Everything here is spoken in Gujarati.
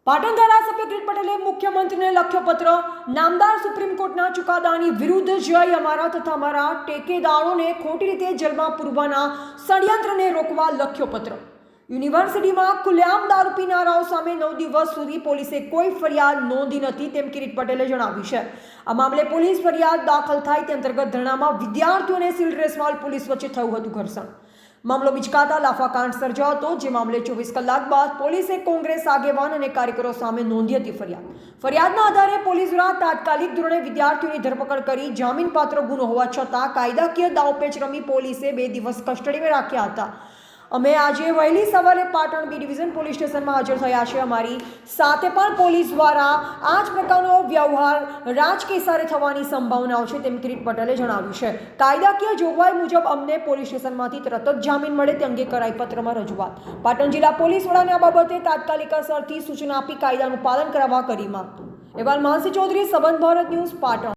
પાટણ ધારાસભ્ય કિરીટ પટેલે મુખ્યમંત્રીને લખ્યો પત્ર। નામદાર સુપ્રીમ કોર્ટના ચુકાદાની વિરુદ્ધ જય અમારા તથા અમારા ટેકેદારોને ખોટી રીતે જેલમાં પૂરવાના ષડયંત્રને રોકવા લખ્યો પત્ર। યુનિવર્સિટીમાં ખુલ્લેઆમ દારૂ પીનારાઓ સામે 9 દિવસ સુધી પોલીસે કોઈ ફરિયાદ નોંધી નથી તેમ કિરીટ પટેલે જણાવ્યું છે। આ મામલે પોલીસ ફરિયાદ દાખલ થાય તે અંતર્ગત ધરણામાં વિદ્યાર્થીઓ અને સિવિલ ડ્રેસવાળા પોલીસ વચ્ચે થયું હતું ઘર્ષણ। મામલો બીચકાતા લાફાકાંડ સર્જાયો હતો, જે મામલે 24 કલાક બાદ પોલીસે કોંગ્રેસ આગેવાન અને કાર્યકરો સામે નોંધી હતી ફરિયાદના આધારે પોલીસ દ્વારા તાત્કાલિક ધોરણે વિદ્યાર્થીઓની ધરપકડ કરી જામીનપાત્ર ગુનો હોવા છતાં કાયદાકીય દાવપેચ રમી પોલીસે 2 દિવસ કસ્ટડીમાં રાખ્યા હતા। અમે આજે વહેલી સવારે પાટણ બી ડિવિઝન પોલીસ સ્ટેશનમાં હાજર થયા છે। અમારી સાથે પણ પોલીસ દ્વારા આ જ પ્રકારનો વ્યવહાર રાજકેસારે થવાની સંભાવનાઓ છે તેમ કિરીટ પટેલે જણાવ્યું છે। કાયદાકીય જોગવાઈ મુજબ અમને પોલીસ સ્ટેશનમાંથી તરત જ જામીન મળે તે અંગે કરાઈ પત્રમાં રજૂઆત। પાટણ જિલ્લા પોલીસ વડાને આ બાબતે તાત્કાલિક અસરથી સૂચના આપી કાયદાનું પાલન કરાવવા કરી માંગ। અહેવાલ માનસી ચૌધરી, સંબંધ ભારત ન્યૂઝ, પાટણ।